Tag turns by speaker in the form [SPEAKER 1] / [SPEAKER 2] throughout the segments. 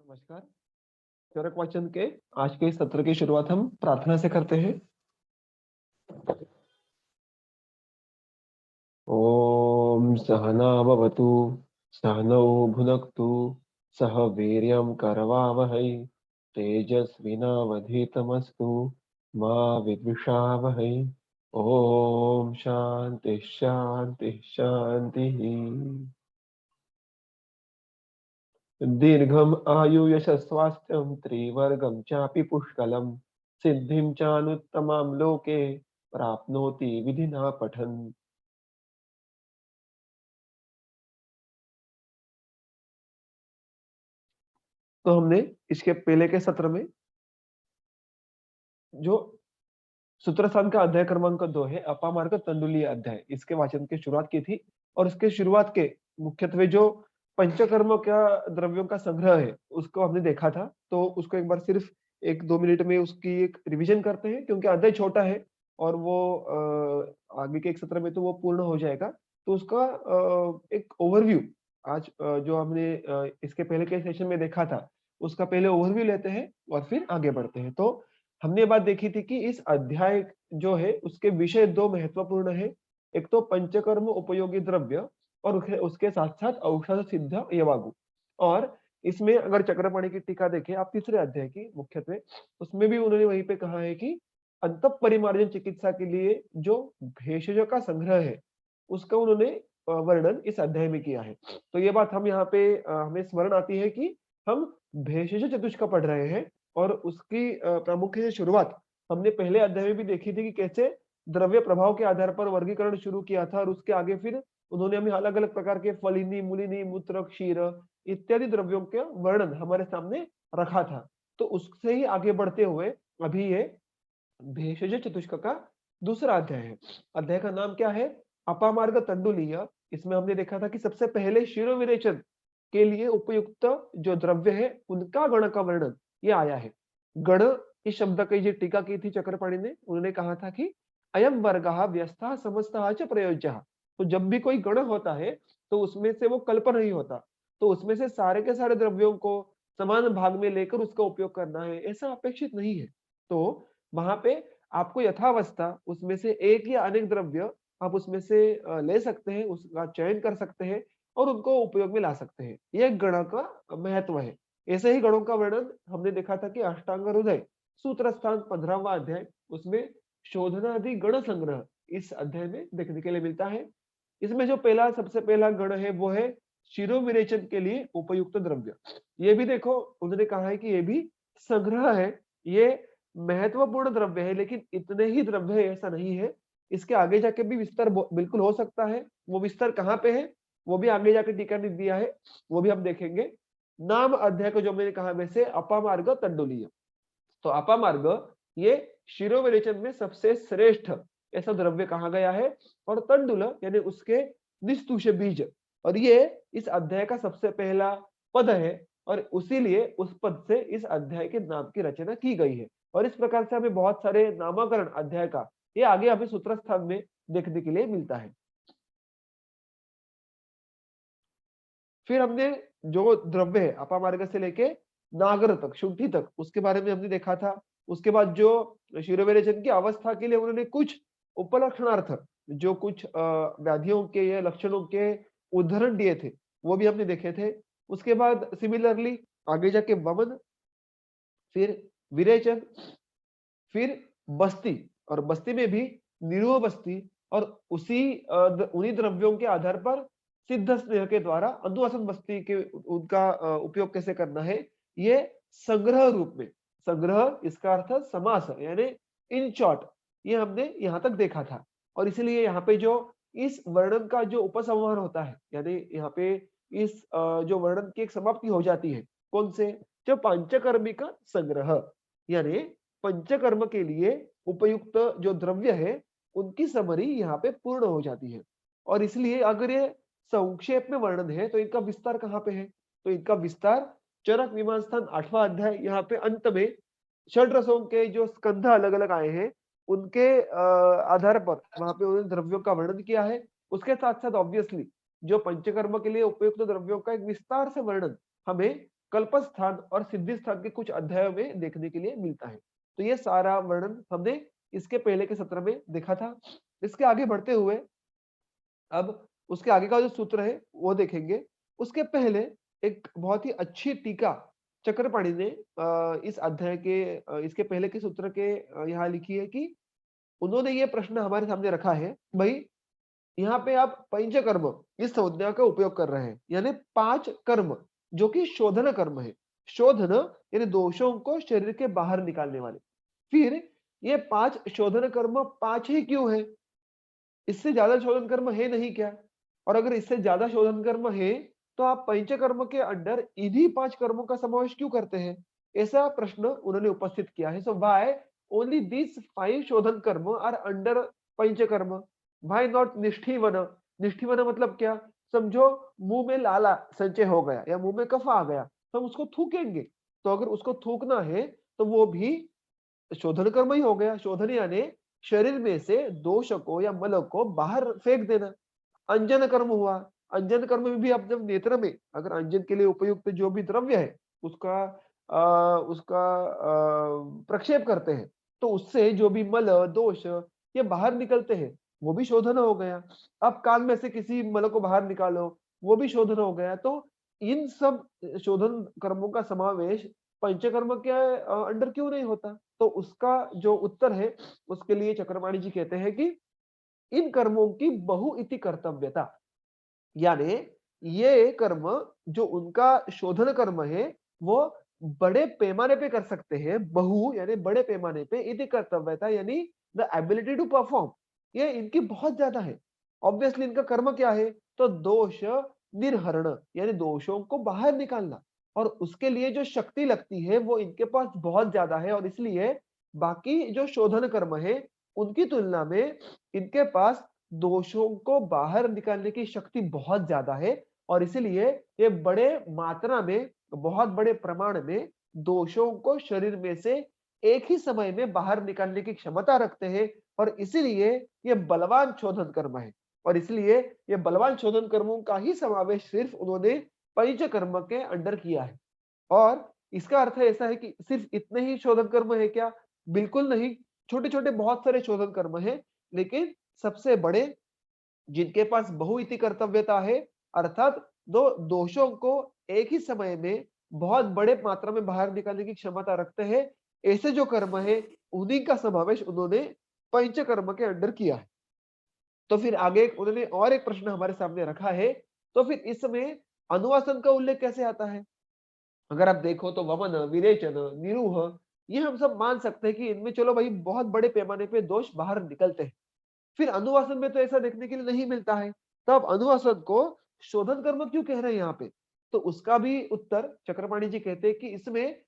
[SPEAKER 1] नमस्कार। चरक वाचन के आज के इस सत्र की शुरुआत हम प्रार्थना से करते हैं। ओम सहना भवतु, सहनौ भुनक्तु, सह वीर्यं करवावहै, तेजस्विनावधीतमस्तु मा विद्विषावहै। ओम शांति शांति शांति। दीर्घम आयु यशस्वास्थ्यं त्रिवर्गं चापि पुष्कलम्, सिद्धिं चानुत्तमां लोके प्राप्नोति विधिना पठन्। तो हमने इसके पहले के सत्र में जो सूत्रस्थान का अध्याय क्रमांक 2 है, अपामार्ग तंडुलीय अध्याय, इसके वाचन की शुरुआत की थी। और इसके शुरुआत के मुख्यत्वे जो पंचकर्म का द्रव्यों का संग्रह है उसको हमने देखा था। तो उसको एक बार सिर्फ 1-2 मिनट में उसकी एक रिवीजन करते हैं, क्योंकि अध्याय छोटा है और वो आगे के एक सत्र में तो वो पूर्ण हो जाएगा। तो उसका एक ओवरव्यू आज जो हमने इसके पहले के सेशन में देखा था उसका पहले ओवरव्यू लेते हैं और फिर आगे बढ़ते हैं। तो हमने ये बात देखी थी कि इस अध्याय जो है उसके विषय दो महत्वपूर्ण है। एक तो पंचकर्म उपयोगी द्रव्य और उसके साथ साथ औषध सिद्ध यवागु। और इसमें अगर चक्रपाणी की टीका देखें आप तीसरे अध्याय की मुख्यत्वे, उसमें भी उन्होंने वहीं पे कहा है कि अंत परिमार्जन चिकित्सा के लिए जो भेषजों का संग्रह है उसका उन्होंने वर्णन इस अध्याय में किया है। तो ये बात हम यहाँ पे हमें स्मरण आती है कि हम भेषज चतुष्क पढ़ रहे हैं। और उसकी प्रामुख्य से शुरुआत हमने पहले अध्याय में भी देखी थी कि कैसे द्रव्य प्रभाव के आधार पर वर्गीकरण शुरू किया था। और उसके आगे फिर उन्होंने हमें अलग अलग प्रकार के फलिनी, मूलिनी, मूत्र, क्षीर इत्यादि द्रव्यों का वर्णन हमारे सामने रखा था। तो उससे ही आगे बढ़ते हुए अभी ये भेषज चतुष्क का दूसरा अध्याय है। अध्याय का नाम क्या है? अपामार्ग तंडुलीय। इसमें हमने देखा था कि सबसे पहले शिरोविरेचन के लिए उपयुक्त जो द्रव्य है उनका गण का वर्णन ये आया है। गण इस शब्द की जो टीका की थी चक्रपाणी ने, उन्होंने कहा था कि अयम वर्गः व्यस्तः समस्तः च प्रयोज्यः। तो जब भी कोई गण होता है तो उसमें से वो कल्प नहीं होता, तो उसमें से सारे के सारे द्रव्यों को समान भाग में लेकर उसका उपयोग करना है ऐसा अपेक्षित नहीं है। तो वहां पे आपको यथावस्था उसमें से एक या अनेक द्रव्य आप उसमें से ले सकते हैं, उसका चयन कर सकते हैं और उनको उपयोग में ला सकते हैं। ये गण का महत्व है। ऐसे ही गणों का वर्णन हमने देखा था कि अष्टांग हृदय सूत्र स्थान 15वां अध्याय, उसमें शोधनादि गण संग्रह इस अध्याय में देखने के लिए मिलता है। इसमें जो पहला सबसे पहला गण है वो है शिरोविरेचन के लिए उपयुक्त द्रव्य। ये भी देखो उन्होंने कहा है कि ये भी संग्रह है, ये महत्वपूर्ण द्रव्य है, लेकिन इतने ही द्रव्य है ऐसा नहीं है। इसके आगे जाके भी विस्तार बिल्कुल हो सकता है। वो विस्तार कहाँ पे है वो भी आगे जाके टीका ने दिया है, वो भी हम देखेंगे। नाम अध्याय को जो मैंने कहा वैसे अपामार्ग तंडुलीय। तो अपामार्ग ये शिरोविरेचन में सबसे श्रेष्ठ ऐसा द्रव्य कहा गया है। और तंडुल यानी उसके निस्तुष बीज, और ये इस अध्याय का सबसे पहला पद है और उसीलिए उस पद से इस अध्याय के नाम की रचना की गई है। और इस प्रकार से हमें बहुत सारे नामकरण अध्याय का ये आगे हमें सूत्र स्थान में देखने के लिए मिलता है। फिर हमने जो द्रव्य है अपामार्ग से लेके नागर तक, शुद्धि तक, उसके बारे में हमने देखा था। उसके बाद जो शिरोविरेचन की अवस्था के लिए उन्होंने कुछ उपलक्षणार्थ जो कुछ व्याधियों के या लक्षणों के उदाहरण दिए थे वो भी हमने देखे थे। उसके बाद सिमिलरली आगे जाके वमन, फिर विरेचन, फिर बस्ती, और बस्ती में भी निरुह बस्ती, और उन्हीं द्रव्यों के आधार पर सिद्ध स्नेह के द्वारा अनुवासन बस्ती के उनका उपयोग कैसे करना है, ये संग्रह रूप में। संग्रह इसका अर्थ समास यानी इन शॉर्ट, ये हमने यहाँ तक देखा था। और इसलिए यहाँ पे जो इस वर्णन का जो उपसंहार होता है, यानी यहाँ पे इस जो वर्णन की एक समाप्ति हो जाती है, कौन से? जो पांचकर्मी का संग्रह, यानी पंचकर्म के लिए उपयुक्त जो द्रव्य है उनकी समरी यहाँ पे पूर्ण हो जाती है। और इसलिए अगर ये संक्षेप में वर्णन है तो इनका विस्तार कहाँ पे है? तो इनका विस्तार चरक मीमांसा 8वां अध्याय, यहाँ पे अंत में षड रसों के जो स्कंध अलग अलग आए हैं उनके आधार पर वहां पे उन्होंने द्रव्यों का वर्णन किया है। उसके साथ साथ ऑब्वियसली जो पंचकर्म के लिए उपयुक्त द्रव्यों का एक विस्तार से वर्णन हमें कल्पस्थान और सिद्धिस्थान के कुछ अध्यायों में देखने के लिए मिलता है। तो ये सारा वर्णन हमने इसके पहले के सत्र में देखा था। इसके आगे बढ़ते हुए अब उसके आगे का जो सूत्र है वो देखेंगे। उसके पहले एक बहुत ही अच्छी टीका चक्रपाणि ने इस अध्याय के इसके पहले के सूत्र के यहाँ लिखी है कि उन्होंने ये प्रश्न हमारे सामने रखा है, भाई यहाँ पे आप पंचकर्म इस संज्ञा का उपयोग कर रहे हैं, यानी 5 कर्म जो कि शोधन कर्म है। शोधन यानी दोषों को शरीर के बाहर निकालने वाले। फिर ये 5 शोधन कर्म 5 ही क्यों है? इससे ज्यादा शोधन कर्म है नहीं क्या? और अगर इससे ज्यादा शोधन कर्म है तो आप पंचकर्म के अंडर इन्हीं 5 कर्मों का समावेश क्यों करते हैं? ऐसा प्रश्न उन्होंने उपस्थित किया है। सो व्हाई ओनली दिस 5 शोधन कर्म are under panchakarma? Why not निष्ठीवन? निष्ठीवन मतलब क्या? समझो मुंह में लाला संचय हो गया या मुंह में कफ आ गया तो हम उसको थूकेंगे। तो अगर उसको थूकना है तो वो भी शोधन कर्म ही हो गया। शोधन यानी शरीर में से दोष को या मल को बाहर फेंक देना। अंजन कर्म हुआ। अंजन कर्म में भी आप जब नेत्र में अगर अंजन के लिए उपयुक्त जो भी द्रव्य है उसका प्रक्षेप करते हैं तो उससे जो भी मल दोष ये बाहर निकलते हैं वो भी शोधन हो गया। अब कान में से किसी मल को बाहर निकालो वो भी शोधन हो गया। तो इन सब शोधन कर्मों का समावेश पंचकर्म के अंडर क्यों नहीं होता? तो उसका जो उत्तर है उसके लिए चक्रपाणि जी कहते हैं कि इन कर्मों की बहुइति कर्तव्यता, यानी ये कर्म जो उनका शोधन कर्म है वो बड़े पैमाने पे कर सकते हैं। बहु यानी बड़े पैमाने पे, इति कर्तव्यता यानी द एबिलिटी टू परफॉर्म, ये इनकी बहुत ज्यादा है। ऑब्वियसली इनका कर्म क्या है? तो दोष निर्हरण यानी दोषों को बाहर निकालना, और उसके लिए जो शक्ति लगती है वो इनके पास बहुत ज्यादा है। और इसलिए बाकी जो शोधन कर्म है उनकी तुलना में इनके पास दोषों को बाहर निकालने की शक्ति बहुत ज्यादा है। और इसीलिए ये बड़े मात्रा में, बहुत बड़े प्रमाण में दोषों को शरीर में से एक ही समय में बाहर निकालने की क्षमता रखते हैं। और इसीलिए ये बलवान शोधन कर्म है। और इसलिए ये बलवान शोधन कर्मों का ही समावेश सिर्फ उन्होंने पंच कर्म के अंडर किया है। और इसका अर्थ ऐसा है कि सिर्फ इतने ही शोधन कर्म है क्या? बिल्कुल नहीं। छोटे छोटे बहुत सारे शोधन कर्म है, लेकिन सबसे बड़े जिनके पास बहुइति कर्तव्यता है, अर्थात दो दोषों को एक ही समय में बहुत बड़े मात्रा में बाहर निकालने की क्षमता रखते हैं, ऐसे जो कर्म है उन्हीं का समावेश उन्होंने पंच कर्म के अंडर किया है। तो फिर आगे उन्होंने और एक प्रश्न हमारे सामने रखा है। तो फिर इसमें अनुवासन का उल्लेख कैसे आता है? अगर आप देखो तो वमन, विरेचन, निरूह, ये हम सब मान सकते हैं कि इनमें चलो भाई बहुत बड़े पैमाने पे दोष बाहर निकलते हैं। फिर अनुवासन में तो ऐसा देखने के लिए नहीं मिलता है। तब अनुवासन को शोधन कर्म क्यों कह रहे हैं यहाँ पे? तो उसका भी उत्तर चक्रपाणि जी कहते हैं कि इसमें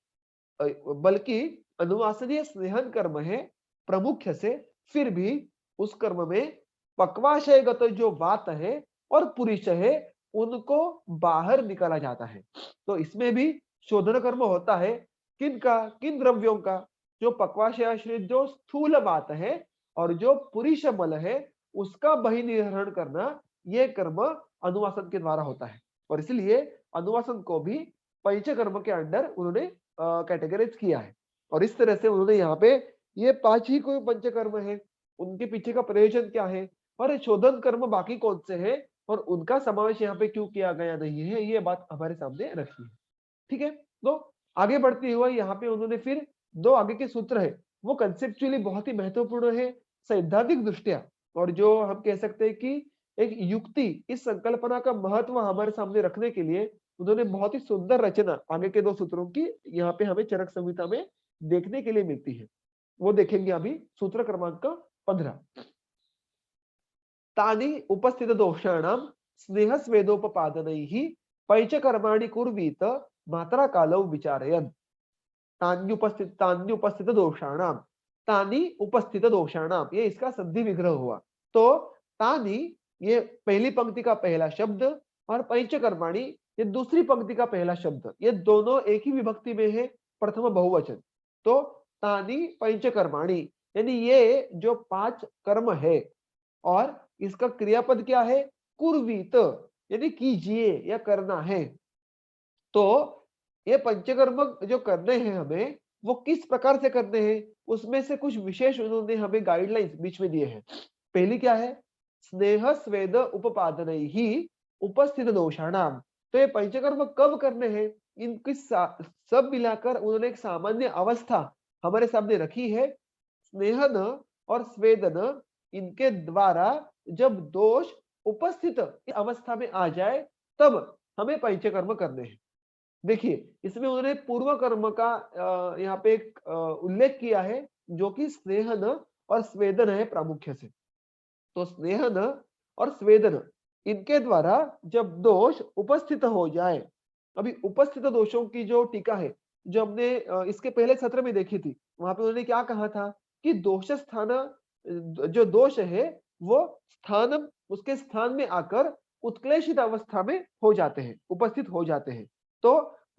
[SPEAKER 1] बल्कि अनुवासनीय स्नेहन कर्म है प्रमुख से, फिर भी उस कर्म में पक्वाशयगत जो बात है और पुरुष है उनको बाहर निकाला जाता है। तो इसमें भी शोधन कर्म होता है। किन का? किन द्रव्यों का? जो पक्वाशयाश्रित जो स्थूल बात है और जो पुरुष बल है उसका बहिर्निहरण करना, ये कर्म अनुवासन के द्वारा होता है। और इसलिए अनुवासन को भी पंचकर्म के अंडर उन्होंने कैटेगराइज किया है। और इस तरह से उन्होंने यहाँ पे ये 5 ही कोई पंचकर्म है, उनके पीछे का प्रयोजन क्या है और शोधन कर्म बाकी कौन से हैं और उनका समावेश यहाँ पे क्यों किया गया नहीं है, ये बात हमारे सामने रखी है। ठीक है, तो आगे बढ़ते हुए यहाँ पे उन्होंने फिर दो आगे के सूत्र है वो कंसेप्चुअली बहुत ही महत्वपूर्ण है सैद्धांतिक दृष्टिया। और जो हम कह सकते हैं कि एक युक्ति, इस संकल्पना का महत्व हमारे सामने रखने के लिए उन्होंने बहुत ही सुंदर रचना आगे के दो सूत्रों की यहाँ पे हमें चरक संहिता में देखने के लिए मिलती है। वो देखेंगे अभी सूत्र क्रमांक 15। तानि उपस्थित दोषाणां स्नेह स्वेदोपपादनैः पैचकर्माणि कुर्वीत मात्रा कालौ विचारयन्। तान्युपस्थित दोषाणाम, तानी उपस्थित दोषाणाम, ये इसका संधि विग्रह हुआ। तो तानी ये पहली पंक्ति का पहला शब्द और पंचकर्माणि ये दूसरी पंक्ति का पहला शब्द, ये दोनों एक ही विभक्ति में है, प्रथम बहुवचन। तो तानी पंचकर्माणि यानी ये जो 5 कर्म है और इसका क्रियापद क्या है? कुर्वीत यानी कीजिए या करना है। तो ये पंचकर्म जो करने हैं हमें, वो किस प्रकार से करने हैं, उसमें से कुछ विशेष उन्होंने हमें गाइडलाइंस बीच में दिए हैं। पहली क्या है? स्नेह स्वेद उपादानैहि उपस्थित दोषाणाम। तो ये पंचकर्म कब करने हैं? इनकी सब मिलाकर उन्होंने एक सामान्य अवस्था हमारे सामने रखी है। स्नेहन और स्वेदन, इनके द्वारा जब दोष उपस्थित अवस्था में आ जाए, तब हमें पंचकर्म करने हैं। देखिए, इसमें उन्होंने पूर्व कर्म का यहाँ पे एक उल्लेख किया है, जो कि स्नेहन और स्वेदन है प्रामुख्य से। तो स्नेहन और स्वेदन, इनके द्वारा जब दोष उपस्थित हो जाए, अभी उपस्थित दोषों की जो टीका है, जो हमने इसके पहले सत्र में देखी थी, वहां पे उन्होंने क्या कहा था कि दोष स्थान, जो दोष है वो स्थान, उसके स्थान में आकर उत्क्लेशित अवस्था में हो जाते हैं, उपस्थित हो जाते हैं। तो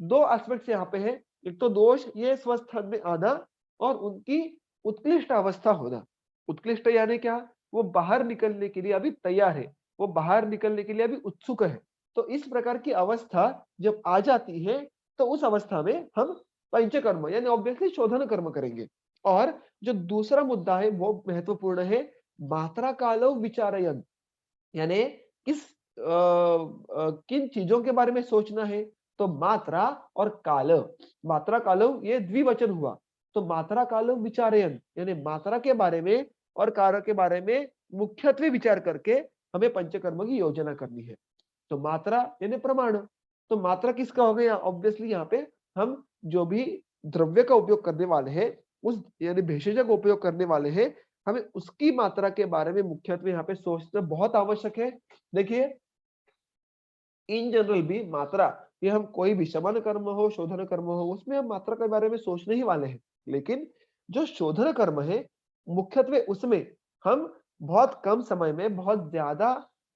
[SPEAKER 1] दो एस्पेक्ट्स यहाँ पे है, एक तो दोष ये स्वस्थान में आना और उनकी उत्कृष्ट अवस्था होना। उत्कृष्ट यानी क्या? वो बाहर निकलने के लिए अभी तैयार है, वो बाहर निकलने के लिए अभी उत्सुक है। तो इस प्रकार की अवस्था जब आ जाती है, तो उस अवस्था में हम पंचकर्म यानी ऑब्वियसली शोधन कर्म करेंगे। और जो दूसरा मुद्दा है वो महत्वपूर्ण है, मात्रा कालो विचारयन, यानी किस किन चीजों के बारे में सोचना है? तो मात्रा और काल। मात्रा कालो ये द्विवचन हुआ, तो मात्रा कालो विचारयन, यानी मात्रा के बारे में और काल के बारे में मुख्यत्वे विचार करके हमें पंचकर्म की योजना करनी है। तो मात्रा यानी प्रमाण, तो मात्रा किसका हो गया? ऑब्वियसली यहाँ पे हम जो भी द्रव्य का उपयोग करने वाले हैं, उस यानी भेषज का उपयोग करने वाले हैं, हमें उसकी मात्रा के बारे में मुख्यत्वे यहाँ पे सोचना बहुत आवश्यक है। देखिए, इन जनरल भी मात्रा, ये हम कोई भी शमन कर्म हो, शोधन कर्म हो, उसमें हम मात्रा के बारे में सोचने ही वाले हैं। लेकिन जो शोधन कर्म है, मुख्यत्वे उसमें हम बहुत कम समय में बहुत ज्यादा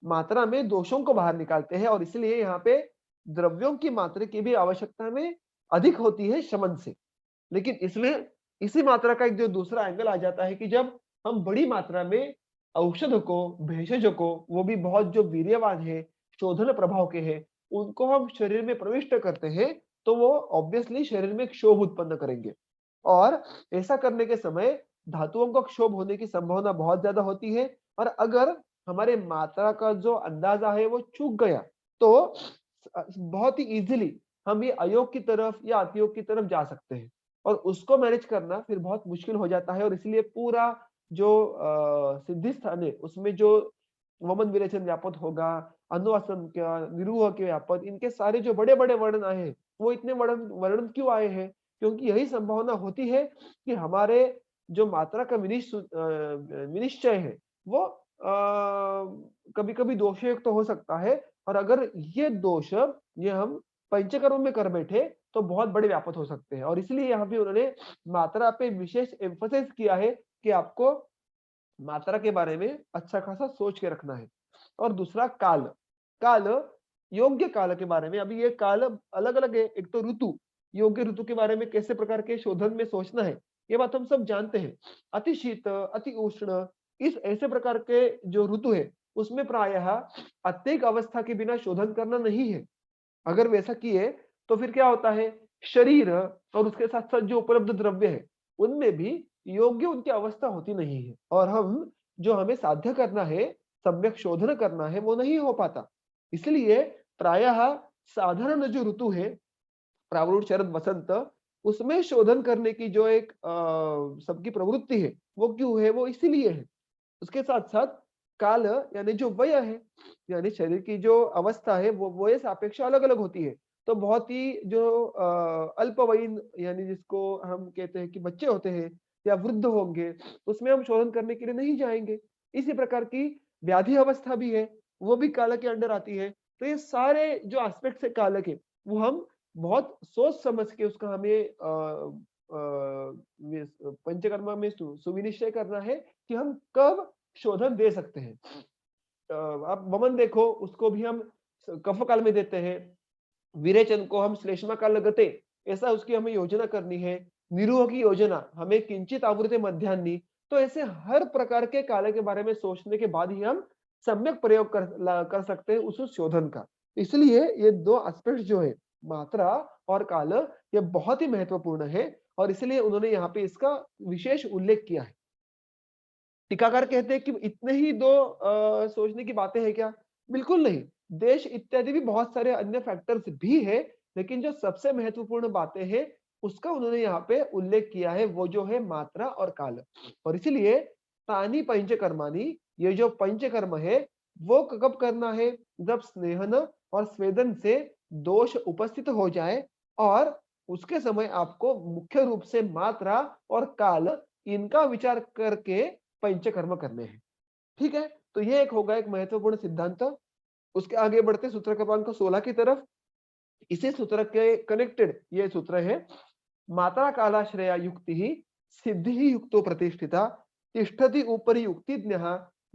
[SPEAKER 1] मात्रा में दोषों को बाहर निकालते हैं, और इसलिए यहाँ पे द्रव्यों की मात्रा की भी आवश्यकता में अधिक होती है शमन से। लेकिन इसमें इसी मात्रा का एक जो दूसरा एंगल आ जाता है कि जब हम बड़ी मात्रा में औषध को, भेषज को, वो भी बहुत जो वीर्यवान है, शोधन प्रभाव के हैं, उनको हम शरीर में प्रविष्ट करते हैं, तो वो ऑब्वियसली शरीर में क्षोभ उत्पन्न करेंगे। और ऐसा करने के समय धातुओं का क्षोभ होने की संभावना बहुत ज्यादा होती है, और अगर हमारे मात्रा का जो अंदाजा है वो चूक गया, तो बहुत ही इजीली हम ये अयोग की तरफ या अतियोग की तरफ जा सकते हैं, और उसको मैनेज करना फिर बहुत मुश्किल हो जाता है। और इसलिए पूरा जो सिद्धि स्थान है, उसमें जो वमन विरेचन व्यापक होगा, अनुवासन का, निरूह के व्यापक, इनके सारे जो बड़े बड़े वर्णन आए हैं, वो इतने वर्णन वर्णन क्यों आए हैं? क्योंकि यही संभावना होती है कि हमारे जो मात्रा का विनिश्चय है, वो कभी कभी दोषयुक्त तो हो सकता है, और अगर ये दोष ये हम पंचकर्म में कर बैठे, तो बहुत बड़े व्यापक हो सकते हैं। और इसलिए यहाँ पे उन्होंने मात्रा पे विशेष एम्फोसिस किया है कि आपको मात्रा के बारे में अच्छा खासा सोच के रखना है। और दूसरा काल, काल योग्य काल के बारे में, अभी ये काल अलग अलग है। एक तो ऋतु, योग्य ऋतु के बारे में कैसे प्रकार के शोधन में सोचना है, ये बात हम सब जानते हैं। अति शीत, अति उष्ण, इस ऐसे प्रकार के जो ऋतु है, उसमें प्रायः अत्यधिक अवस्था के बिना शोधन करना नहीं है। अगर वैसा किए तो फिर क्या होता है, शरीर और उसके साथ साथ जो उपलब्ध द्रव्य है, उनमें भी योग्य उनकी अवस्था होती नहीं है, और हम जो हमें साध्य करना है, सम्यक शोधन करना है, वो नहीं हो पाता। इसलिए प्रायः साधारण जो ऋतु है, प्रावरुण शरद वसंत, उसमें शोधन करने की जो एक सबकी प्रवृत्ति है, वो क्यों है? वो इसीलिए है। उसके साथ साथ काल यानी जो वय है, यानी शरीर की जो अवस्था है, वो वय सापेक्ष अलग अलग होती है। तो बहुत ही जो अल्पवयीन, यानी जिसको हम कहते हैं कि बच्चे होते हैं या वृद्ध होंगे, उसमें हम शोधन करने के लिए नहीं जाएंगे। इसी प्रकार की व्याधि अवस्था भी है, वो भी काल के अंडर आती है। तो ये सारे जो एस्पेक्ट्स है काल के, वो हम बहुत सोच समझ के उसका हमें पंचकर्मा में सुविनिश्चय करना है कि हम कब शोधन दे सकते हैं। आप वमन देखो, उसको भी हम कफ काल में देते हैं, विरेचन को हम श्लेष्मा काल लगते, ऐसा उसकी हमें योजना करनी है। निरूह की योजना हमें किंचित आवृत्ति मध्याह्नी। तो ऐसे हर प्रकार के काल के बारे में सोचने के बाद ही हम सम्यक प्रयोग कर सकते हैं उस शोधन का। इसलिए ये दो एस्पेक्ट जो है, मात्रा और काल ये बहुत ही महत्वपूर्ण है और इसलिए उन्होंने यहाँ पे इसका विशेष उल्लेख किया है। टीकाकार कहते हैं कि इतने ही दो सोचने की बातें हैं क्या? बिल्कुल नहीं। देश इत्यादि भी बहुत सारे अन्य फैक्टर्स भी है, लेकिन जो सबसे महत्वपूर्ण बातें हैं, उसका उन्होंने यहाँ पे उल्लेख किया है, वो जो है मात्रा और काल। और इसीलिए तानि पंचकर्माणि, ये जो पंचकर्म है, वो कब करना है? जब स्नेहन और स्वेदन से दोष उपस्थित हो जाए और उसके समय आपको मुख्य रूप से मात्रा और काल इनका विचार करके पंचकर्म करने हैं। ठीक है? तो ये एक होगा एक महत्वपूर्ण सिद्धांत। उसके आगे बढ़ते सूत्र क्रमांक 16 की तरफ। इसी सूत्र के कनेक्टेड ये सूत्र है, मात्रा कालाश्रया युक्ति ही सिद्धि ही युक्तो प्रतिष्ठिता तिष्ठति ऊपरी युक्ति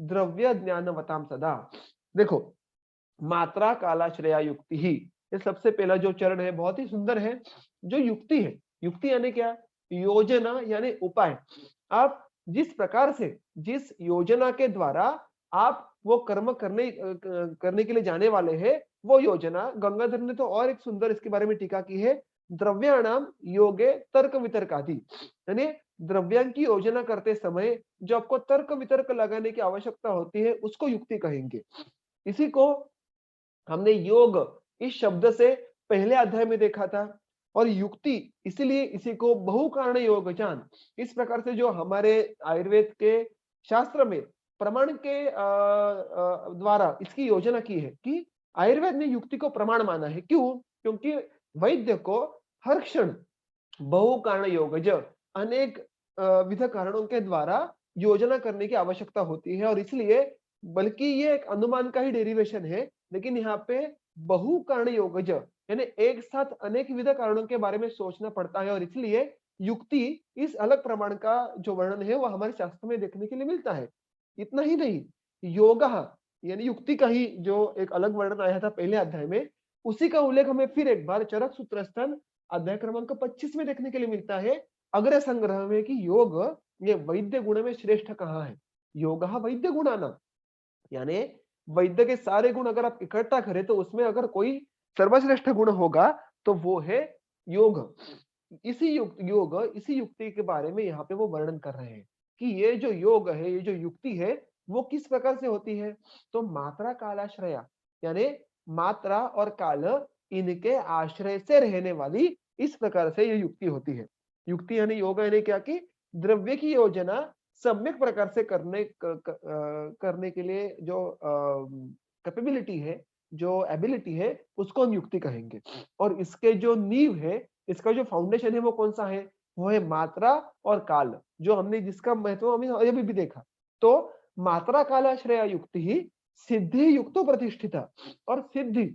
[SPEAKER 1] द्रव्य ज्ञानवताम सदा। देखो, मात्रा कालाश्रया युक्ति ही, ये सबसे पहला जो चरण है बहुत ही सुंदर है। जो युक्ति है, युक्ति यानी क्या? योजना यानी उपाय। आप जिस प्रकार से, जिस योजना के द्वारा आप वो कर्म करने के लिए जाने वाले हैं, वो योजना, गंगाधर ने तो और एक सुंदर इसके बारे में टीका की है, द्रव्याणाम योगे तर्क वितर्क आदि। यानी द्रव्यां की योजना करते समय जो आपको तर्क वितर्क लगाने की आवश्यकता होती है, उसको युक्ति कहेंगे। इसी को हमने योग इस शब्द से पहले अध्याय में देखा था। और युक्ति, इसीलिए इसी को बहुकारण योग जान, इस प्रकार से जो हमारे आयुर्वेद के शास्त्र में प्रमाण के द्वारा इसकी योजना की है कि आयुर्वेद ने युक्ति को प्रमाण माना है। क्यों? क्योंकि वैद्य को हर क्षण बहुकारण योगज, अनेक विध कारणों के द्वारा योजना करने की आवश्यकता होती है और इसलिए, बल्कि ये एक अनुमान का ही डेरिवेशन है, लेकिन यहाँ पे बहुकारण योगज यानी एक साथ अनेक विध कारणों के बारे में सोचना पड़ता है और इसलिए युक्ति इस अलग प्रमाण का जो वर्णन है वो हमारे शास्त्र में देखने के लिए मिलता है। इतना ही नहीं, योग यानी युक्ति का ही जो एक अलग वर्णन आया था पहले अध्याय में, उसी का उल्लेख हमें फिर एक बार चरक सूत्रस्थान अध्याय क्रमांक 25 में देखने के लिए मिलता है, अग्र संग्रह में, कि योग ये वैद्य गुण में श्रेष्ठ कहाँ है? योग वैद्य गुणाना, यानी वैद्य के सारे गुण अगर आप इकट्ठा करें तो उसमें अगर कोई सर्वश्रेष्ठ गुण होगा तो वो है योग। इसी युक्ति के बारे में यहाँ पे वो वर्णन कर रहे हैं कि ये जो योग है, ये जो युक्ति है, वो किस प्रकार से होती है। तो मात्रा कालाश्रया यानी मात्रा और काल इनके आश्रय से रहने वाली, इस प्रकार से ये युक्ति होती है। युक्ति यानी योग यानी क्या? कि द्रव्य की योजना सम्यक प्रकार से करने के लिए जो कैपेबिलिटी है, जो एबिलिटी है, उसको हम युक्ति कहेंगे। और इसके जो नींव है, इसका जो फाउंडेशन है, वो कौन सा है? वो है मात्रा और काल, जो हमने जिसका महत्व हमें अभी भी देखा। तो मात्रा कालाश्रया युक्ति ही सिद्धि युक्तो प्रतिष्ठिता। और सिद्धि,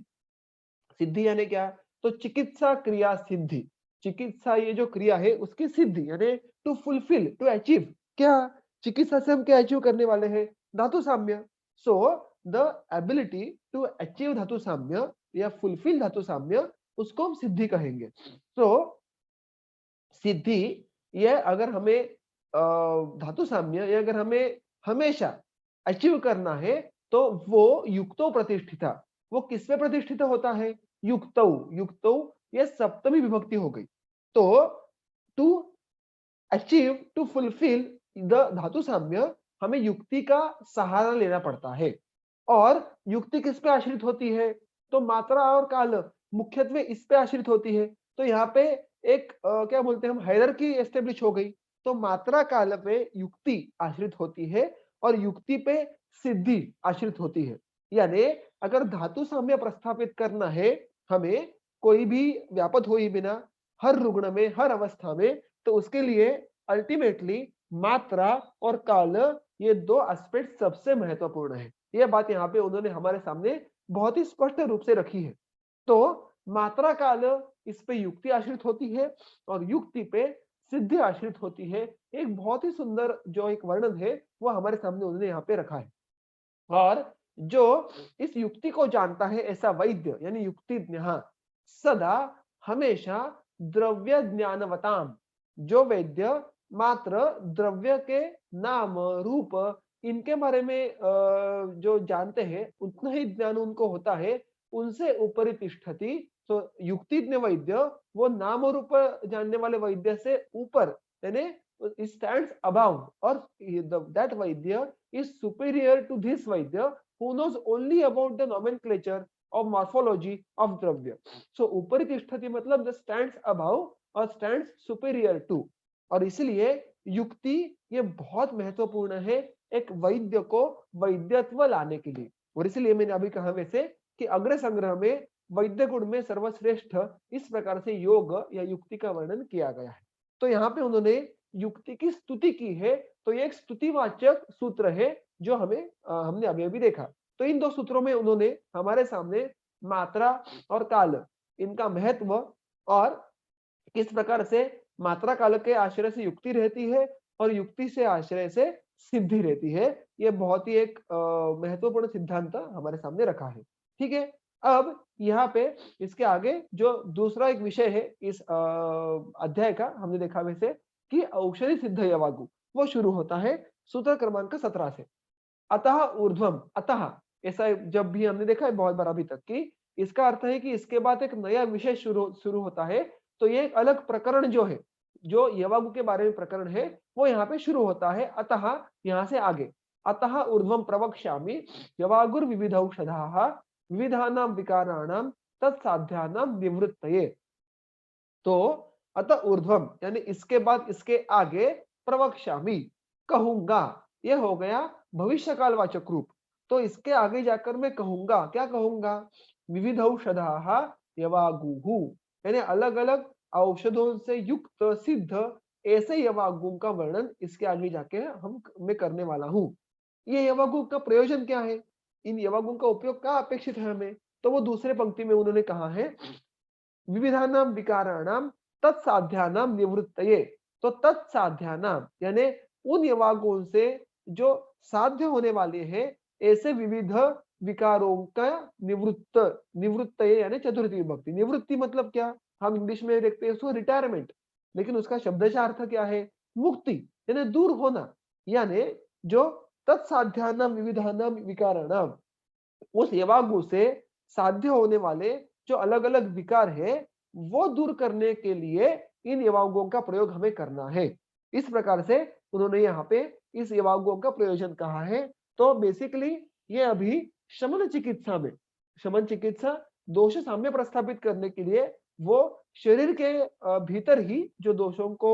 [SPEAKER 1] सिद्धि यानी क्या? तो चिकित्सा क्रिया सिद्धि, चिकित्सा ये जो क्रिया है उसकी सिद्धि यानी टू फुलफिल, टू अचीव। क्या चिकित्सा से हम क्या अचीव करने वाले हैं? धातु साम्य। So the ability to achieve dhatu samya या फुलफिल धातु साम्य, उसको हम सिद्धि कहेंगे। तो सिद्धि, ये अगर हमें धातु साम्य, ये अगर हमें हमेशा अचीव करना है तो वो युक्तो प्रतिष्ठिता, वो किसमें प्रतिष्ठित होता है? युक्तौ। युक्तौ ये सप्तमी विभक्ति हो गई। तो to achieve, to fulfil the dhatu samya, हमें युक्ति का सहारा लेना पड़ता है। और युक्ति किस पे आश्रित होती है? तो मात्रा और काल मुख्यत्वे इस पे आश्रित होती है। तो यहाँ पे एक क्या बोलते हैं हम, हायरार्की एस्टेब्लिश हो गई। तो मात्रा काल पे युक्ति आश्रित होती है और युक्ति पे सिद्धि आश्रित होती है। यानी अगर धातु साम्य प्रस्थापित करना है हमें, कोई भी व्यापत हो ही बिना, हर रुग्ण में, हर अवस्था में, तो उसके लिए अल्टीमेटली मात्रा और काल, ये दो एस्पेक्ट सबसे महत्वपूर्ण है। यह बात यहाँ पे उन्होंने हमारे सामने बहुत ही स्पष्ट रूप से रखी है। तो मात्रा काल, इस पे युक्ति आश्रित होती है और युक्ति पे सिद्धि आश्रित होती है। एक बहुत ही सुंदर जो एक वर्णन है वो हमारे सामने उन्होंने यहाँ पे रखा है। और जो इस युक्ति को जानता है ऐसा वैद्य यानी युक्तिज्ञ, सदा हमेशा द्रव्य ज्ञानवताम, जो वैद्य मात्र द्रव्य के नाम रूप इनके बारे में जो जानते हैं, उतना ही ज्ञान उनको होता है, उनसे ऊपरी तिष्ठति, तो युक्तिज्ञ वैद्य वो नाम और रूप जानने वाले वैद्य से ऊपर, यानी स्टैंड्स अबव, और that vaidya is superior to this vaidya who knows only about the nomenclature of morphology of dravya. So ऊपर की स्थिति मतलब द स्टैंड्स अबव और स्टैंड्स सुपीरियर टू। और इसलिए युक्ति ये बहुत महत्वपूर्ण है एक वैद्य को वैद्यत्व लाने के लिए। और इसलिए मैंने अभी कहा वैसे कि अग्र संग्रह में वैद्य गुण में सर्वश्रेष्ठ इस प्रकार से योग या युक्ति का वर्णन किया गया है। तो यहाँ पे उन्होंने युक्ति की स्तुति की है, तो ये एक स्तुतिवाचक सूत्र है जो हमने अभी अभी देखा। तो इन दो सूत्रों में उन्होंने हमारे सामने मात्रा और काल, इनका महत्व, और किस प्रकार से मात्रा काल के आश्रय से युक्ति रहती है और युक्ति से आश्रय से सिद्धि रहती है, ये बहुत ही एक महत्वपूर्ण सिद्धांत हमारे सामने रखा है। ठीक है, अब यहाँ पे इसके आगे जो दूसरा एक विषय है इस अध्याय का, हमने देखा वैसे कि औषधि सिद्ध यवागु, वो शुरू होता है सूत्र क्रमांक 17 से। अतः ऊर्ध्वम, अतः ऐसा जब भी हमने देखा है बहुत बार अभी तक कि इसका अर्थ है कि इसके बाद एक नया विषय शुरू होता है। तो ये एक अलग प्रकरण जो है, जो यवागु के बारे में प्रकरण है, वो यहाँ पे शुरू होता है। अतः यहाँ से आगे, अतः ऊर्ध्वम प्रवक्ष्यामि यवागुर विविधौषधाः विविधानां विकाराणां तत्साध्यानां निवृत्तये। तो अतः ऊर्ध्वम यानी इसके बाद, इसके आगे, प्रवक्ष्यामि कहूंगा, ये हो गया भविष्य कालवाचक रूप। तो इसके आगे जाकर मैं कहूंगा, क्या कहूंगा? विविधौषधाः यवागुः, यानी अलग अलग औषधों से युक्त सिद्ध ऐसे यवागु का वर्णन इसके आगे जाके मैं करने वाला हूँ। ये यवागु का प्रयोजन क्या है, इन यवागु का उपयोग क्या अपेक्षित है हमें? तो वो दूसरे पंक्ति में उन्होंने कहा है विविधानां विकाराणां तत्साध्यानां निवृत्तये। तो तत्साध्यानां यानी उन यवागुओं से जो साध्य होने वाले हैं ऐसे विविध विकारों का निवृत्तये यानी चतुर्थी विभक्ति। निवृत्ति मतलब क्या, हम इंग्लिश में देखते हैं उसको रिटायरमेंट, लेकिन उसका शब्दशः अर्थ क्या है? मुक्ति, यानी दूर होना। यानी जो तत्साध्यानां विविधानां विकाराणां, उस यवागु से साध्य होने वाले जो अलग अलग विकार है वो दूर करने के लिए इन यवागुओं का प्रयोग हमें करना है। इस प्रकार से उन्होंने यहाँ पे इस यवागुओं का प्रयोजन कहा है। तो बेसिकली ये अभी शमन चिकित्सा में, शमन चिकित्सा दोष साम्य प्रस्थापित करने के लिए वो शरीर के भीतर ही जो दोषों को,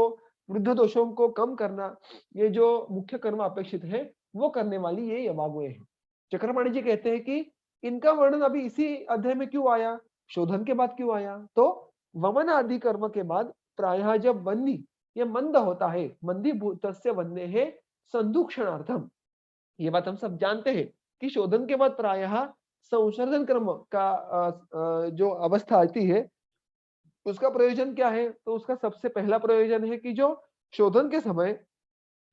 [SPEAKER 1] वृद्ध दोषों को कम करना, ये जो मुख्य कर्म अपेक्षित है वो करने वाली ये यवागुएं हैं। चक्रपाणी जी कहते हैं कि इनका वर्णन अभी इसी अध्याय में क्यों आया, शोधन के बाद क्यों आया? तो वमन आदि कर्म के बाद प्रायः जब वन्नी ये मंद होता है, मंदी भूतस्य वन्ने है संदूक्षणार्थम, ये बात हम सब जानते हैं कि शोधन के बाद प्रायः संशोधन कर्म का जो अवस्था आती है उसका प्रयोजन क्या है? तो उसका सबसे पहला प्रयोजन है कि जो शोधन के समय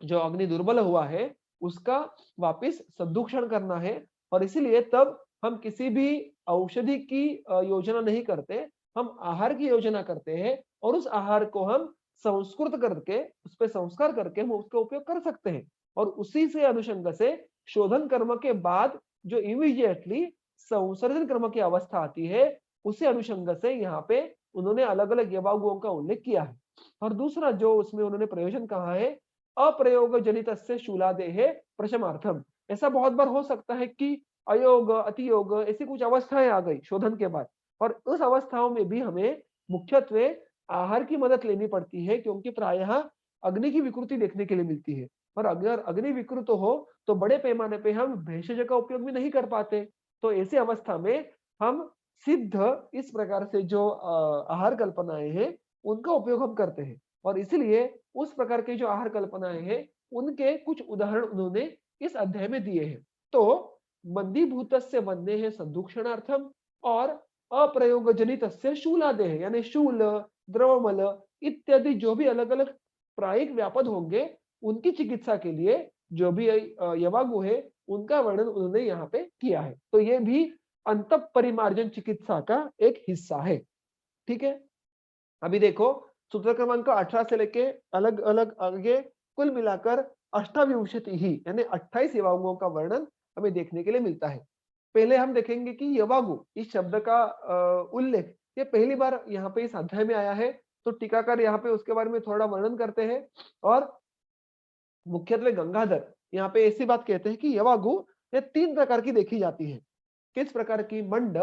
[SPEAKER 1] जो अग्नि दुर्बल हुआ है उसका वापिस संदूषण करना है। और इसीलिए तब हम किसी भी औषधि की योजना नहीं करते, हम आहार की योजना करते हैं और उस आहार को हम संस्कृत करके, उस पर संस्कार करके हम उसका उपयोग कर सकते हैं। और उसी से अनुषंग से शोधन कर्म के बाद जो इमीडिएटली संसर्जन कर्म की अवस्था आती है, उसी अनुषंग से यहाँ पे उन्होंने अलग अलग यवागुओं का उल्लेख किया है। और दूसरा जो उसमें उन्होंने प्रयोजन कहा है, अप्रयोग जनित शूलादेह प्रशमार्थम। ऐसा बहुत बार हो सकता है कि अयोग, अतियोग, ऐसी कुछ अवस्थाएं आ गई शोधन के बाद, और उस अवस्थाओं में भी हमें मुख्यत्वे आहार की मदद लेनी पड़ती है, क्योंकि प्रायः अग्नि की विकृति देखने के लिए मिलती है। और अगर अग्नि विकृत हो तो बड़े पैमाने पे हम भेषज का उपयोग भी नहीं कर पाते। तो ऐसी अवस्था में हम सिद्ध इस प्रकार से जो आहार कल्पनाएं हैं उनका उपयोग हम करते हैं। और इसलिए उस प्रकार के जो आहार कल्पनाएं हैं उनके कुछ उदाहरण उन्होंने इस अध्याय में दिए हैं। तो मंदीभूतस्य वन्ने है संदूषणार्थम और अप्रयोग जनित शूलादेह यानी शूल, द्रवमल इत्यादि जो भी अलग अलग प्रायिक व्यापद होंगे उनकी चिकित्सा के लिए जो भी यवागु है उनका वर्णन उन्होंने यहाँ पे किया है। तो ये भी अंतः परिमार्जन चिकित्सा का एक हिस्सा है। ठीक है, अभी देखो सूत्र क्रमांक 18 से लेके अलग अलग आगे कुल मिलाकर अष्टाविंशति ही यानी 28 यवागुओं का वर्णन हमें देखने के लिए मिलता है। पहले हम देखेंगे कि यवागु इस शब्द का उल्लेख ये पहली बार यहाँ पे इस अध्याय में आया है। तो टीकाकार यहाँ पे उसके बारे में थोड़ा वर्णन करते हैं और मुख्यत्वे गंगाधर यहाँ पे ऐसी बात कहते हैं कि यवागु ये 3 प्रकार की देखी जाती है। किस प्रकार की? मंड,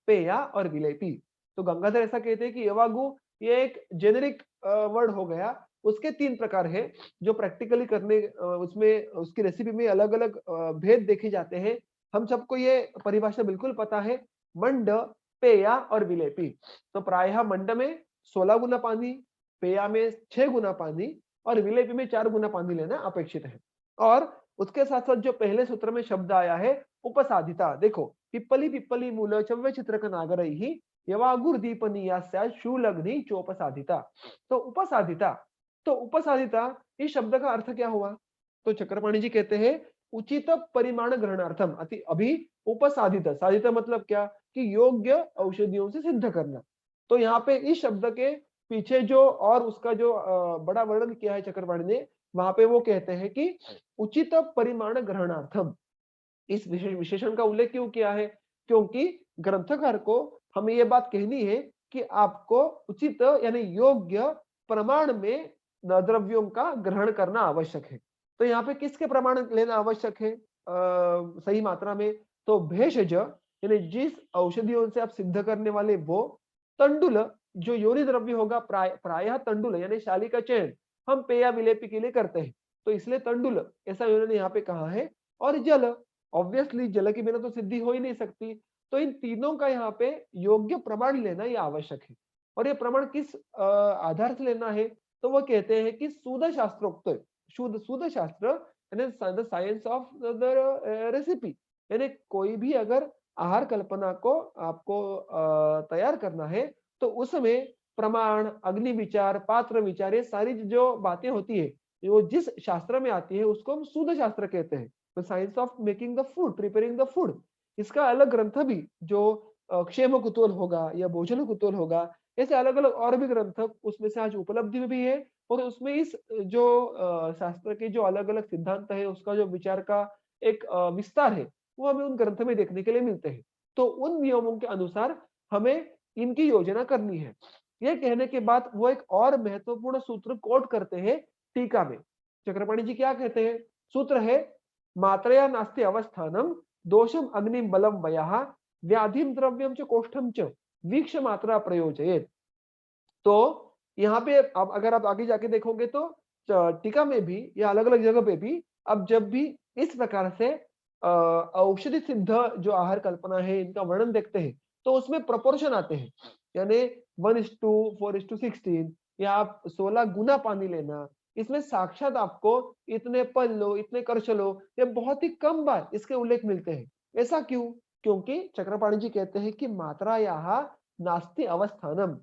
[SPEAKER 1] पेया और विलेपी। तो गंगाधर ऐसा कहते हैं कि यवागु ये एक जेनेरिक वर्ड हो गया। उसके 3 प्रकार है जो प्रैक्टिकली करने उसमें उसकी रेसिपी में अलग-अलग भेद देखे जाते हैं। हम सबको ये परिभाषा बिल्कुल पता है, मंड, पेया और विलेपी। तो प्रायः मंड में 16 गुना पानी, पेया में 6 गुना पानी और विलेपी में 4 गुना पानी लेना अपेक्षित है। और उसके साथ-साथ जो पहले सूत्र में शब्द आया है उपसाधिता, देखो पिप्पली पिप्पली मूल चव्य चित्रक नागरैहि यवागुर्दीपनीयास्या शूलग्नि चोपसाधिता। तो उपसाधिता, तो उपसाधिता इस शब्द का अर्थ क्या हुआ? तो चक्रपाणी जी कहते हैं उचित परिमाण ग्रहणार्थम अभी उपसाधित, साधित मतलब क्या कि योग्य औषधियों से सिद्ध करना। तो यहाँ पे इस शब्द के पीछे जो और उसका जो बड़ा वर्णन किया है चक्रपाणी ने, वहां पे वो कहते हैं कि उचित परिमाण ग्रहणार्थम, इस विशेषण का उल्लेख क्यों किया है? क्योंकि ग्रंथकार को हमें ये बात कहनी है कि आपको उचित यानी योग्य प्रमाण में द्रव्यों का ग्रहण करना आवश्यक है। तो यहाँ पे किसके प्रमाण लेना आवश्यक है सही मात्रा में? तो भेषज यानी जिस औषधियों से आप सिद्ध करने वाले वो, तंडुल जो योनि द्रव्य होगा, प्रायः तंडुल यानी शाली का चयन हम पेया विलेपी के लिए करते हैं, तो इसलिए तंडुल ऐसा उन्होंने यहाँ पे कहा है। और जल, ऑब्वियसली जल के बिना तो सिद्धि हो ही नहीं सकती। तो इन तीनों का यहाँ पे योग्य प्रमाण लेना ये आवश्यक है। और ये प्रमाण किस आधार से लेना है? तो वो कहते हैं कि शुद्ध शास्त्रोक्त, शुद्ध शास्त्र यानी the science of the recipe, यानी कोई भी अगर आहार कल्पना को आपको तैयार करना है तो उसमें प्रमाण, अग्नि विचार, पात्र विचार, ये सारी जो बातें होती है वो जिस शास्त्र में आती है उसको हम शुद्ध शास्त्र कहते हैं। The science of making the food, preparing the food. इसका अलग ग्रंथ भी जो क्षेम कुतूल होगा या भोजन कुतूल होगा, ऐसे अलग अलग और भी ग्रंथ उसमें से आज उपलब्धि में भी है। और उसमें इस जो शास्त्र के जो अलग अलग सिद्धांत है उसका जो विचार का एक विस्तार है वो हमें उन ग्रंथ में देखने के लिए मिलते हैं। तो उन नियमों के अनुसार हमें इनकी योजना करनी है। यह कहने के बाद वो एक और महत्वपूर्ण सूत्र कोट करते हैं टीका में। चक्रपाणी जी क्या कहते हैं? सूत्र है मात्रया नास्ति अवस्थानम दोषम अग्निम बलम वयः व्याधिम द्रव्यम च कोष्ठम च वीक्ष मात्रा प्रयोजयेत। तो यहाँ पे अब अगर आप आगे जाके देखोगे तो टीका में भी या अलग अलग जगह पे भी अब जब भी इस प्रकार से औषधि सिद्ध जो आहार कल्पना है इनका वर्णन देखते हैं तो उसमें प्रोपोर्शन आते हैं, यानी 1:4:16 या आप 16 गुना पानी लेना, इसमें साक्षात आपको इतने पल लो, इतने कर्श लो, ये बहुत ही कम बार इसके उल्लेख मिलते हैं। ऐसा क्यों? क्योंकि चक्रपाणी जी कहते हैं कि मात्रा यहाँ नास्ति अवस्थानम,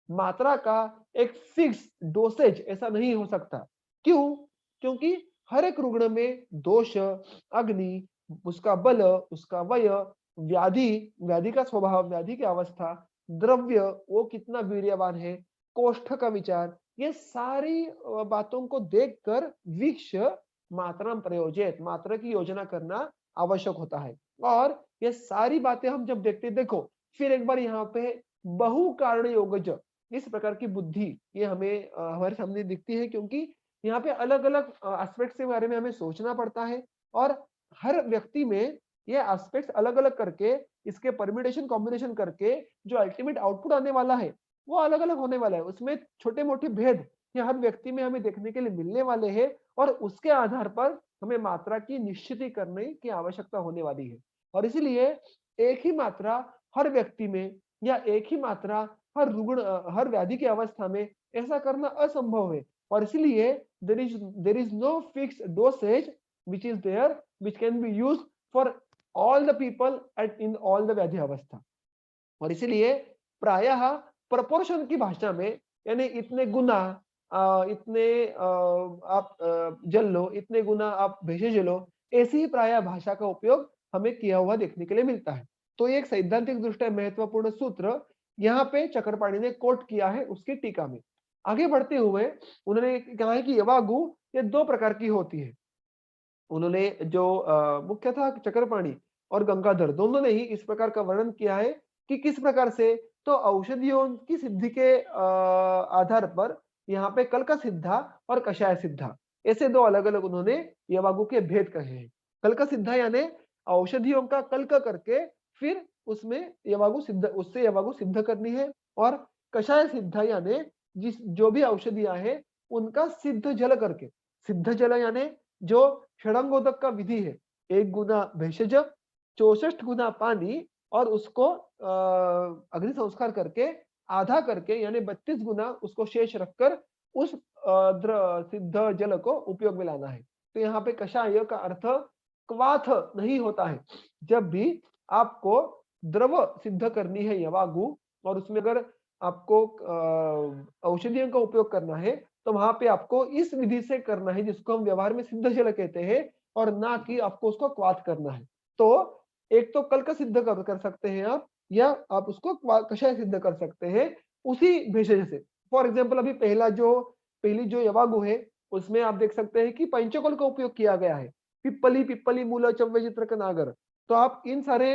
[SPEAKER 1] मात्रा का एक फिक्स डोसेज ऐसा नहीं हो सकता। क्यों? क्योंकि हर एक रुग्ण में दोष, अग्नि, उसका बल, उसका वय, व्याधि, व्याधि का स्वभाव, व्याधि की अवस्था, द्रव्य वो कितना वीर्यवान है, कोष्ठ का विचार, ये सारी बातों को देखकर वीक्ष मात्रा प्रयोजित, मात्रा की योजना करना आवश्यक होता है। और ये सारी बातें हम जब देखते हैं, देखो फिर एक बार यहाँ पे बहु कारण योगज, इस प्रकार की बुद्धि ये हमें हमारे सामने दिखती है, क्योंकि यहाँ पे अलग अलग एस्पेक्ट्स के बारे में हमें सोचना पड़ता है और हर व्यक्ति में ये एस्पेक्ट्स अलग अलग करके इसके परम्यूटेशन कॉम्बिनेशन करके जो अल्टीमेट आउटपुट आने वाला है वो अलग अलग होने वाला है। उसमें छोटे मोटे भेद ये हर व्यक्ति में हमें देखने के लिए मिलने वाले हैं और उसके आधार पर हमें मात्रा की निश्चित करने की आवश्यकता होने वाली है। और इसीलिए एक ही मात्रा हर व्यक्ति में या एक ही मात्रा हर रुग्ण हर व्याधि की अवस्था में ऐसा करना असंभव है। और इसलिए there is no fixed dosage which is there which can be used for all the people at in all the व्याधि अवस्था। और इसीलिए प्रायः प्रोपोर्शन की भाषा में यानी इतने गुना इतने आप जल लो, इतने गुना आप भेषज लो, ऐसी ही प्रायः भाषा का उपयोग हमें किया हुआ देखने के लिए मिलता है। तो ये एक सैद्धांतिक दृष्टया महत्वपूर्ण सूत्र यहाँ पे चक्रपाणी ने कोट किया है उसकी टीका में। आगे बढ़ते हुए उन्होंने कहा है कि यवागु ये 2 प्रकार की होती है। उन्होंने जो मुख्यतः चक्रपाणी और गंगाधर दोनों ने ही इस प्रकार का वर्णन किया है कि किस प्रकार से तो औषधियों की सिद्धि के आधार पर यहाँ पे कल्क सिद्धा और कषाय सिद्धा ऐसे दो अलग-अलग उन्होंने यवागु के भेद कहे हैं। कल्क सिद्धा यानी औषधियों का कल्क करके फिर उसमें उससे यवागु सिद्ध करनी है, और कषाय सिद्धा यानी जो भी औषधियां हैं उनका सिद्ध जल करके, सिद्ध जल यानी जो षडंगोदक का विधि है, 1 गुना भेषज, 64 गुना पानी और उसको अग्नि संस्कार करके आधा करके यानी 32 गुना उसको शेष रखकर उस सिद्ध जल को उपयोग में लाना है। तो यहाँ पे कषाय का अर्थ क्वाथ नहीं होता है। जब भी आपको द्रव सिद्ध करनी है यवागु, और उसमें अगर आपको औषधियों का उपयोग करना है तो वहां पे आपको इस विधि से करना है जिसको हम व्यवहार में सिद्ध जल कहते हैं, और ना कि आपको उसको क्वाथ करना है। तो एक तो कल्क सिद्ध कर सकते हैं आप, या आप उसको कषाय सिद्ध कर सकते हैं उसी भेषज से। फॉर एग्जाम्पल अभी पहली जो यवागु है उसमें आप देख सकते हैं कि पंचकोल का उपयोग किया गया है, पिप्पली पिप्पली मूल चव्य चित्रक नागर। तो आप इन सारे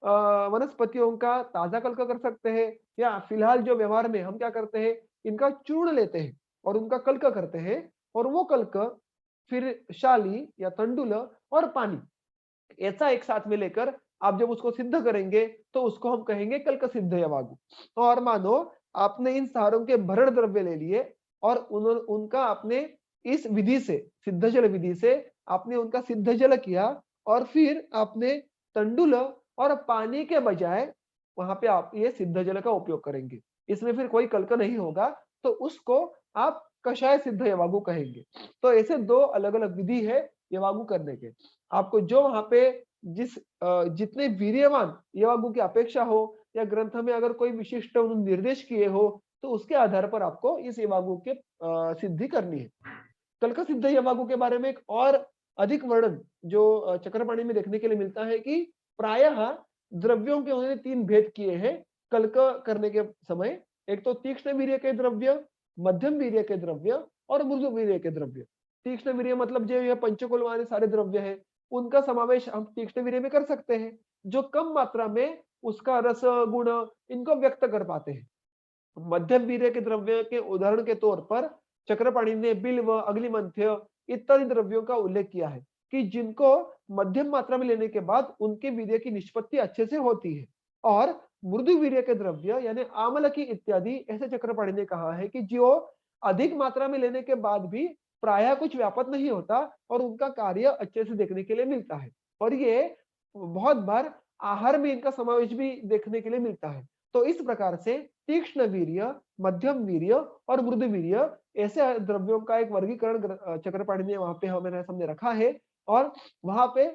[SPEAKER 1] वनस्पतियों का ताजा कल्क कर सकते हैं, या फिलहाल जो व्यवहार में हम क्या करते हैं, इनका चूर्ण लेते हैं और उनका कल्क करते हैं, और वो कल्क फिर शाली या तंडुल और पानी ऐसा एक साथ में लेकर आप जब उसको सिद्ध करेंगे तो उसको हम कहेंगे कल्क सिद्ध यवागु। और मानो आपने इन सारों के भरण द्रव्य ले लिए और उनका आपने इस विधि से, सिद्ध जल विधि से आपने उनका सिद्ध जल किया, और फिर आपने तंडुल और पानी के बजाय वहां पे आप ये सिद्ध जल का उपयोग करेंगे, इसमें फिर कोई कल्क नहीं होगा, तो उसको आप कषाय सिद्ध यवागु कहेंगे। तो ऐसे दो अलग अलग विधि है यवागु करने के। आपको जो वहां पे जितने वीर्यवान यवागु की अपेक्षा हो, या ग्रंथ में अगर कोई विशिष्ट उन्होंने निर्देश किए हो, तो उसके आधार पर आपको इस यवागु के सिद्धि करनी है। कल्क सिद्ध यवागु के बारे में एक और अधिक वर्णन जो चक्रपाणी में देखने के लिए मिलता है कि प्रायः द्रव्यों के उन्होंने 3 भेद किए हैं कल्क करने के समय। एक तो तीक्ष्ण वीर्य के द्रव्य, मध्यम वीर्य के द्रव्य और मृदु वीर्य के द्रव्य। तीक्ष्ण वीर्य मतलब जो ये पंचकुल वाले सारे द्रव्य है उनका समावेश हम तीक्ष्ण वीर्य में कर सकते हैं, जो कम मात्रा में उसका रस गुण इनको व्यक्त कर पाते हैं। मध्यम वीर्य के द्रव्य के उदाहरण के तौर पर चक्रपाणी ने बिल्व, अग्निमंथ्य इत्यादि द्रव्यों का उल्लेख किया है कि जिनको मध्यम मात्रा में लेने के बाद उनके वीर्य की निष्पत्ति अच्छे से होती है। और मृदु वीर्य के द्रव्य यानी आमलकी इत्यादि ऐसे चक्रपाणी ने कहा है कि जो अधिक मात्रा में लेने के बाद भी प्रायः कुछ व्यापक नहीं होता और उनका कार्य अच्छे से देखने के लिए मिलता है, और ये बहुत बार आहार में इनका समावेश भी देखने के लिए मिलता है। तो इस प्रकार से तीक्ष्ण वीर्य, मध्यम वीर्य और मृदु वीर्य ऐसे द्रव्यों का एक वर्गीकरण चक्रपाणी ने वहां पे हमारे सामने रखा है। और वहां पे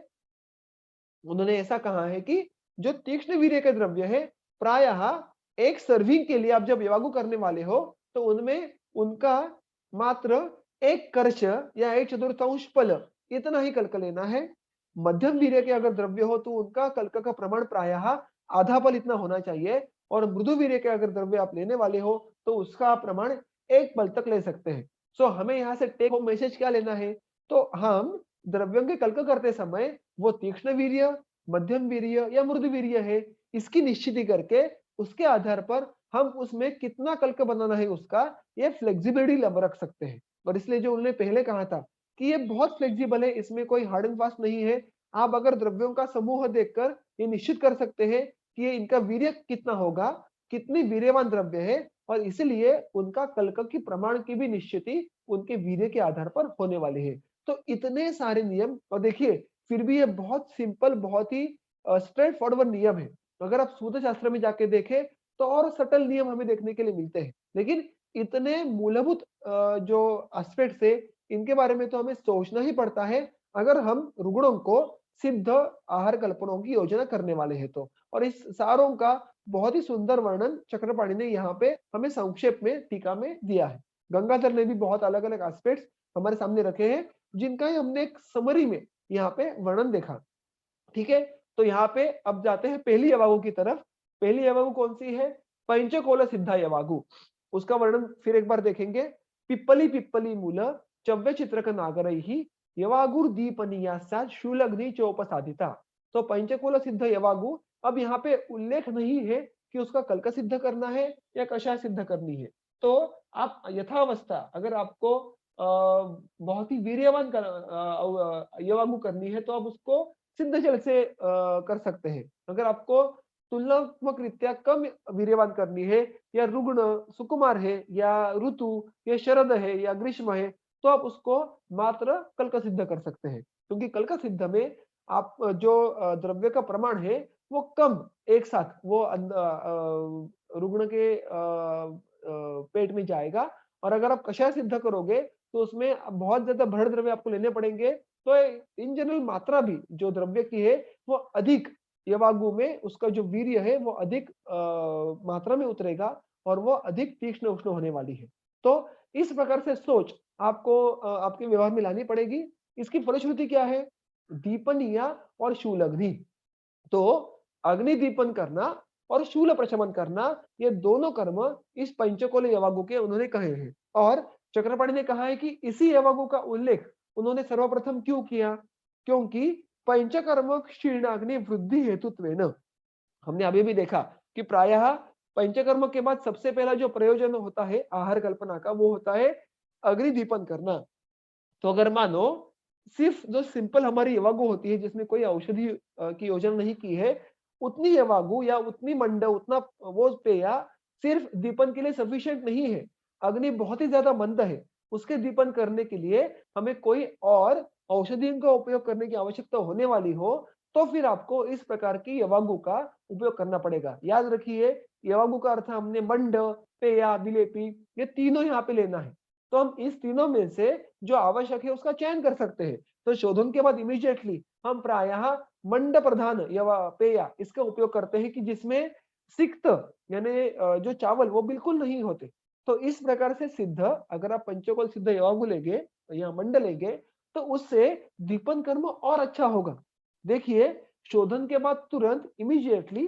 [SPEAKER 1] उन्होंने ऐसा कहा है कि जो तीक्ष्ण वीर्य के द्रव्य है प्रायः एक सर्विंग के लिए आप जब यवागु करने वाले हो तो उनमें उनका मात्र 1 कर्श या 1/4 पल इतना ही कल्क लेना है। मध्यम वीर्य के अगर द्रव्य हो तो उनका कल्क का प्रमाण प्रायः आधा पल इतना होना चाहिए, और मृदु वीर्य के अगर द्रव्य आप लेने वाले हो तो उसका प्रमाण 1 पल तक ले सकते हैं। सो हमें यहाँ से टेक होम मैसेज क्या लेना है, तो हम द्रव्यों के कल्क करते समय वो तीक्ष्ण वीर्य, मध्यम वीर्य या मृदु वीर्य है, इसकी निश्चिति करके उसके आधार पर हम उसमें कितना कल्क बनाना है उसका ये फ्लेक्सिबिलिटी रख सकते हैं। और इसलिए जो उन्होंने पहले कहा था कि ये बहुत फ्लेक्सिबल है, इसमें कोई हार्ड एंड फास्ट नहीं है। आप अगर द्रव्यों का समूह देखकर ये निश्चित कर सकते हैं कि ये इनका वीर्य कितना होगा, कितनी वीर्यवान द्रव्य है, और इसलिए उनका कल्क की प्रमाण की भी निश्चिति उनके वीर्य के आधार पर होने वाली है। तो इतने सारे नियम, और देखिए फिर भी ये बहुत सिंपल, बहुत ही स्ट्रेट फॉरवर्ड नियम है। अगर आप सूत्र शास्त्र में जाके देखें तो और सटल नियम हमें देखने के लिए मिलते हैं, लेकिन इतने मूलभूत जो एस्पेक्ट्स है इनके बारे में तो हमें सोचना ही पड़ता है अगर हम रुग्णों को सिद्ध आहार कल्पनाओं की योजना करने वाले हैं तो। और इस सारों का बहुत ही सुंदर वर्णन चक्रपाणी ने यहाँ पे हमें संक्षेप में टीका में दिया है। गंगाधर ने भी बहुत अलग अलग एस्पेक्ट्स हमारे सामने रखे हैं जिनका ही हमने एक समरी में यहाँ पे वर्णन देखा। ठीक है, तो यहाँ पे अब जाते हैं पहली यवागु की तरफ। पहली यवागु कौन सी है? पंचकोल सिद्धा यवागु। उसका वर्णन फिर एक बार देखेंगे। पिप्पली पिप्पली मूल चव्य चित्रक नागरैहि यवागुर दीपनीयासाद शूलग्नि चोपसाधिता। तो पंचकोल सिद्ध यवागु, अब यहाँ पे उल्लेख नहीं है कि उसका कल का सिद्ध करना है या कषाय सिद्ध करनी है। तो आप यथावस्था अगर आपको बहुत ही वीर्यवान यवागु करनी है तो आप उसको सिद्ध जल से कर सकते हैं। अगर आपको तुलनात्मक रीत्या कम वीर्यवान करनी है या रुग्ण, सुकुमार है या ऋतु या शरद है या ग्रीष्म है, तो आप उसको मात्र कल का सिद्ध कर सकते हैं। क्योंकि कल का सिद्ध में आप जो द्रव्य का प्रमाण है वो कम एक साथ वो रुग्ण के पेट में जाएगा। और अगर आप कषाय सिद्ध करोगे तो उसमें बहुत ज्यादा बढ़ द्रव्य आपको लेने पड़ेंगे। तो इन जनरल मात्रा भी जो द्रव्य की है वो अधिक यवागु में उसका जो वीर्य है वो अधिक मात्रा में उतरेगा और वो अधिक तीक्ष्ण उष्ण होने वाली है। तो इस प्रकार से सोच आपको आपके व्यवहार में लानी पड़ेगी। इसकी फलश्रुति क्या है? दीपनिया और शूलग्नि। तो अग्निदीपन करना और शूल प्रशमन करना ये दोनों कर्म इस पंचकोल यवागु के उन्होंने कहे हैं। और चक्रपाणि ने कहा है कि इसी यवागु का उल्लेख उन्होंने सर्वप्रथम क्यों किया? क्योंकि पंचकर्म क्षीणाग्नि वृद्धि हेतुत्वेन हमने अभी भी देखा कि प्रायः पंचकर्म के बाद सबसे पहला जो प्रयोजन होता है आहार कल्पना का वो होता है अग्निदीपन करना। तो अगर मानो सिर्फ जो सिंपल हमारी यवागु होती है जिसमें कोई औषधि की योजना नहीं की है, उतनी यवागु या उतनी मंड उतना वो पेया सिर्फ दीपन के लिए सफिशिएंट नहीं है। अग्नि बहुत ही ज्यादा मंद है। उसके दीपन करने के लिए हमें कोई और औषधियों का उपयोग करने की आवश्यकता होने वाली हो, तो फिर आपको इस प्रकार की यवागु का उपयोग करना पड़ेगा। याद रखिए यवागु का अर्थ हमने मंड, पेया, विलेपी ये तीनों यहाँ पे लेना है। तो हम इस तीनों में से जो आवश्यक है उसका चयन कर सकते हैं। तो शोधन के बाद इमीडिएटली हम प्रायः मंड प्रधान या पेया इसका उपयोग करते हैं कि जिसमें सिक्त यानी जो चावल वो बिल्कुल नहीं होते। तो इस प्रकार से सिद्ध अगर आप पंचकोल सिद्ध यवागु लेंगे या मंड लेंगे तो उससे दीपन कर्म और अच्छा होगा। देखिए शोधन के बाद तुरंत इमीडिएटली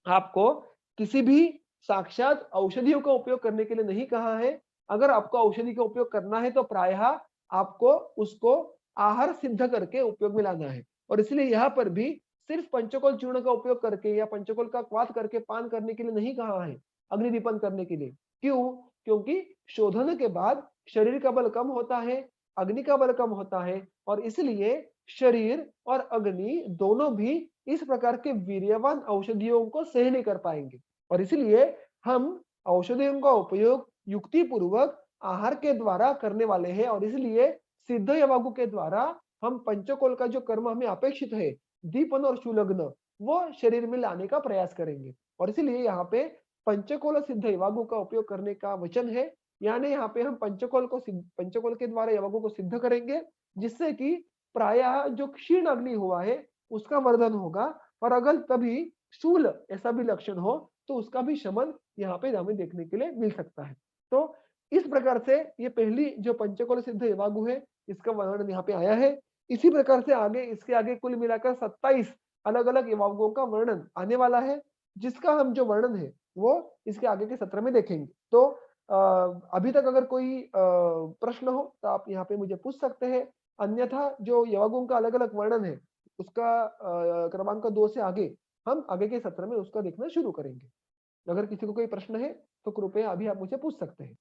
[SPEAKER 1] आपको किसी भी साक्षात औषधियों का उपयोग करने के लिए नहीं कहा है। अगर आपको औषधि का उपयोग करना है तो प्रायः आपको उसको आहार सिद्ध करके उपयोग में लाना है। और इसलिए यहाँ पर भी सिर्फ पंचकोल चूर्ण का उपयोग करके या पंचकोल का क्वाथ करके पान करने के लिए नहीं कहा है, अग्निदीपन करने के लिए। क्यों? क्योंकि शोधन के बाद शरीर का बल कम होता है, अग्नि का बल कम होता है और इसलिए शरीर और अग्नि दोनों भी इस प्रकार के वीर्यवान औषधियों को सह नहीं कर पाएंगे। और इसलिए हम औषधियों का उपयोग युक्ति पूर्वक आहार के द्वारा करने वाले हैं और इसलिए सिद्ध यवागु के द्वारा हम पंचकोल का जो कर्म हमें अपेक्षित है दीपन और शूलग्न वो शरीर में लाने का प्रयास करेंगे। और इसलिए यहाँ पे पंचकोल सिद्ध यवागु का उपयोग करने का वचन है। यानी यहाँ पे हम पंचकोल के द्वारा यवागु को सिद्ध करेंगे जिससे कि प्रायः जो क्षीण अग्नि हुआ है उसका वर्धन होगा। और अगर कभी शूल ऐसा भी लक्षण हो तो उसका भी शमन यहाँ पे हमें देखने के लिए मिल सकता है। तो इस प्रकार से ये पहली जो पंचकोल सिद्ध यवागु है इसका वर्णन यहाँ पे आया है। इसी प्रकार से आगे इसके आगे कुल मिलाकर 27 अलग अलग यवागुओं का वर्णन आने वाला है जिसका हम जो वर्णन है वो इसके आगे के सत्र में देखेंगे। तो अभी तक अगर कोई प्रश्न हो तो आप यहाँ पे मुझे पूछ सकते हैं। अन्यथा जो यवागुओं का अलग अलग वर्णन है उसका क्रमांक 2 से आगे हम आगे के सत्र में उसका देखना शुरू करेंगे। अगर किसी को कोई प्रश्न है तो कृपया अभी आप मुझे पूछ सकते हैं।